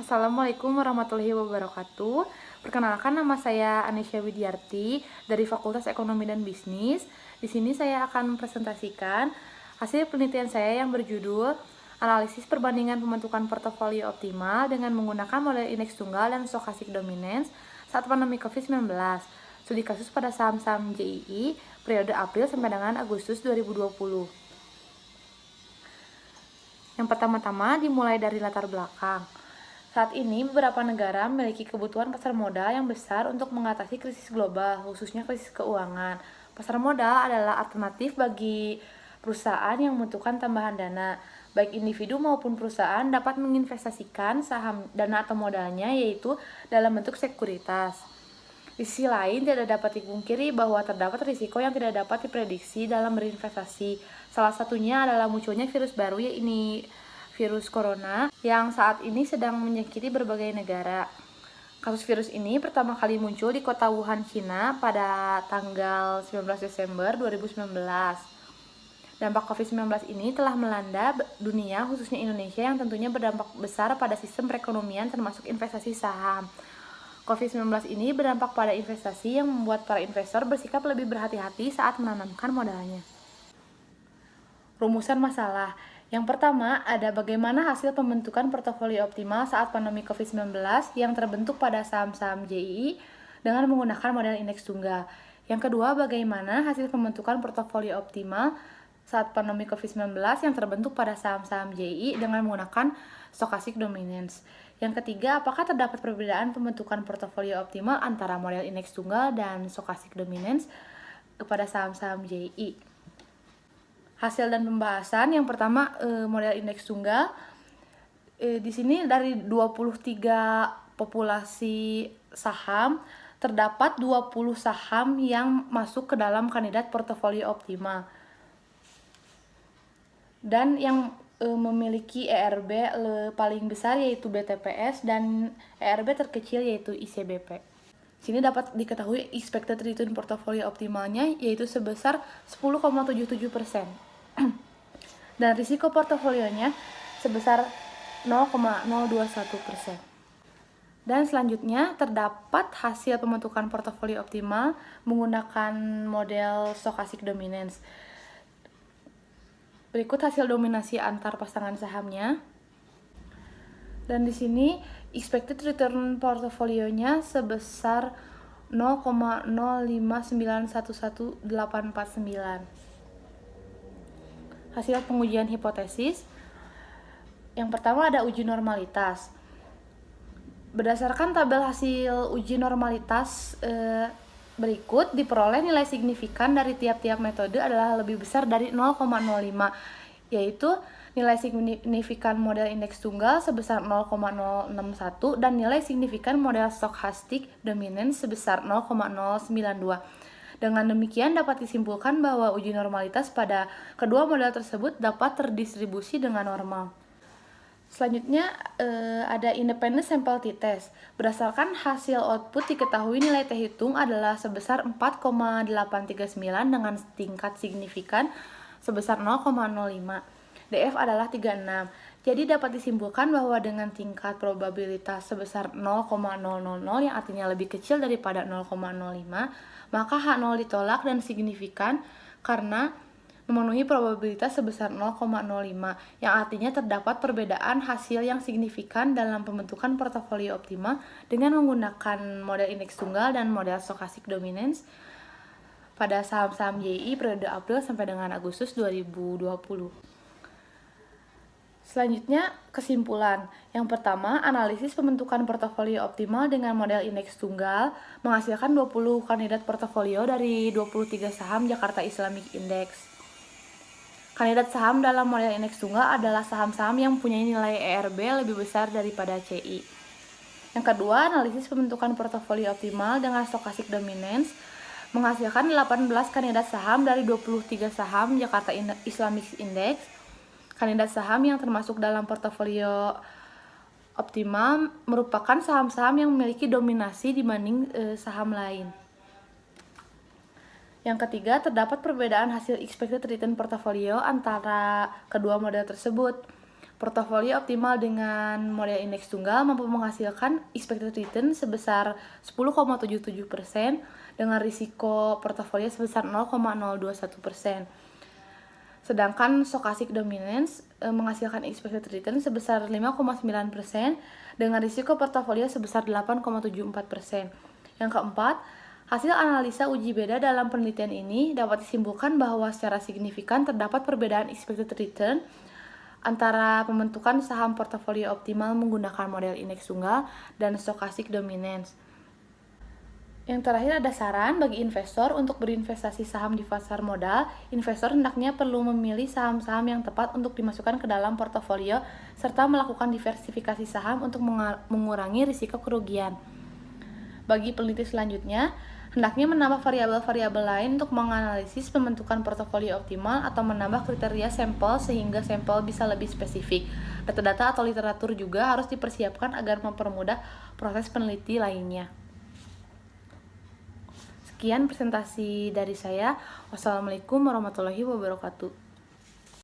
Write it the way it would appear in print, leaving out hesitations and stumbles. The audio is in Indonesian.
Assalamualaikum warahmatullahi wabarakatuh. Perkenalkan, nama saya Anisya Widiarti dari Fakultas Ekonomi dan Bisnis. Di sini saya akan mempresentasikan hasil penelitian saya yang berjudul Analisis Perbandingan Pembentukan Portofolio Optimal dengan menggunakan model indeks tunggal dan stochastic dominance saat pandemi COVID-19. Studi kasus pada saham-saham JII periode April sampai dengan Agustus 2020. Yang pertama-tama dimulai dari latar belakang. Saat ini, beberapa negara memiliki kebutuhan pasar modal yang besar untuk mengatasi krisis global, khususnya krisis keuangan. Pasar modal adalah alternatif bagi perusahaan yang membutuhkan tambahan dana. Baik individu maupun perusahaan dapat menginvestasikan saham dana atau modalnya, yaitu dalam bentuk sekuritas. Di sisi lain, tidak dapat dipungkiri bahwa terdapat risiko yang tidak dapat diprediksi dalam berinvestasi. Salah satunya adalah munculnya virus baru, yaitu virus corona yang saat ini sedang menyakiti berbagai negara. Kasus virus ini pertama kali muncul di kota Wuhan, China pada tanggal 19 Desember 2019. Dampak COVID-19 ini telah melanda dunia, khususnya Indonesia, yang tentunya berdampak besar pada sistem perekonomian termasuk investasi saham. COVID-19 ini berdampak pada investasi yang membuat para investor bersikap lebih berhati-hati saat menanamkan modalnya. Rumusan masalah. Yang pertama, ada bagaimana hasil pembentukan portofolio optimal saat pandemi COVID-19 yang terbentuk pada saham-saham JII dengan menggunakan model indeks tunggal. Yang kedua, bagaimana hasil pembentukan portofolio optimal saat pandemi COVID-19 yang terbentuk pada saham-saham JII dengan menggunakan stochastic dominance. Yang ketiga, apakah terdapat perbedaan pembentukan portofolio optimal antara model indeks tunggal dan stochastic dominance kepada saham-saham JII. Hasil dan pembahasan. Yang pertama, model indeks tunggal. Di sini dari 23 populasi saham terdapat 20 saham yang masuk ke dalam kandidat portofolio optimal. Dan yang memiliki ERB paling besar yaitu BTPS dan ERB terkecil yaitu ICBP. Sini dapat diketahui expected return portofolio optimalnya yaitu sebesar 10,77%. Dan risiko portofolionya sebesar 0,021%. Dan selanjutnya terdapat hasil pembentukan portofolio optimal menggunakan model stochastic dominance. Berikut hasil dominasi antar pasangan sahamnya. Dan di sini expected return portofolionya sebesar 0,059118449. Hasil pengujian hipotesis. Yang pertama ada uji normalitas. Berdasarkan tabel hasil uji normalitas berikut, diperoleh nilai signifikan dari tiap-tiap metode adalah lebih besar dari 0,05, yaitu nilai signifikan model indeks tunggal sebesar 0,061 dan nilai signifikan model stochastic dominance sebesar 0,092. Dengan demikian dapat disimpulkan bahwa uji normalitas pada kedua model tersebut dapat terdistribusi dengan normal. Selanjutnya ada independent sample t-test. Berdasarkan hasil output diketahui nilai T hitung adalah sebesar 4,839 dengan tingkat signifikan sebesar 0,05. DF adalah 36. Jadi dapat disimpulkan bahwa dengan tingkat probabilitas sebesar 0,000 yang artinya lebih kecil daripada 0,05, maka H0 ditolak dan signifikan karena memenuhi probabilitas sebesar 0,05 yang artinya terdapat perbedaan hasil yang signifikan dalam pembentukan portofolio optimal dengan menggunakan model indeks tunggal dan model stochastic dominance pada saham-saham JII periode April sampai dengan Agustus 2020. Selanjutnya, kesimpulan. Yang pertama, analisis pembentukan portofolio optimal dengan model indeks tunggal menghasilkan 20 kandidat portofolio dari 23 saham Jakarta Islamic Index. Kandidat saham dalam model indeks tunggal adalah saham-saham yang punya nilai ERB lebih besar daripada CI. Yang kedua, analisis pembentukan portofolio optimal dengan stochastic dominance menghasilkan 18 kandidat saham dari 23 saham Jakarta Islamic Index. Kandidat saham yang termasuk dalam portofolio optimal merupakan saham-saham yang memiliki dominasi dibanding saham lain. Yang ketiga, terdapat perbedaan hasil expected return portofolio antara kedua model tersebut. Portofolio optimal dengan model indeks tunggal mampu menghasilkan expected return sebesar 10,77% dengan risiko portofolio sebesar 0,021%. Sedangkan stochastic dominance menghasilkan expected return sebesar 5,9% dengan risiko portofolio sebesar 8,74%. Yang keempat, hasil analisa uji beda dalam penelitian ini dapat disimpulkan bahwa secara signifikan terdapat perbedaan expected return antara pembentukan saham portofolio optimal menggunakan model indeks tunggal dan stochastic dominance. Yang terakhir ada saran bagi investor untuk berinvestasi saham di pasar modal. Investor hendaknya perlu memilih saham-saham yang tepat untuk dimasukkan ke dalam portofolio serta melakukan diversifikasi saham untuk mengurangi risiko kerugian. Bagi peneliti selanjutnya, hendaknya menambah variabel-variabel lain untuk menganalisis pembentukan portofolio optimal atau menambah kriteria sampel sehingga sampel bisa lebih spesifik. Data-data atau literatur juga harus dipersiapkan agar mempermudah proses peneliti lainnya. Sekian presentasi dari saya. Wassalamualaikum warahmatullahi wabarakatuh.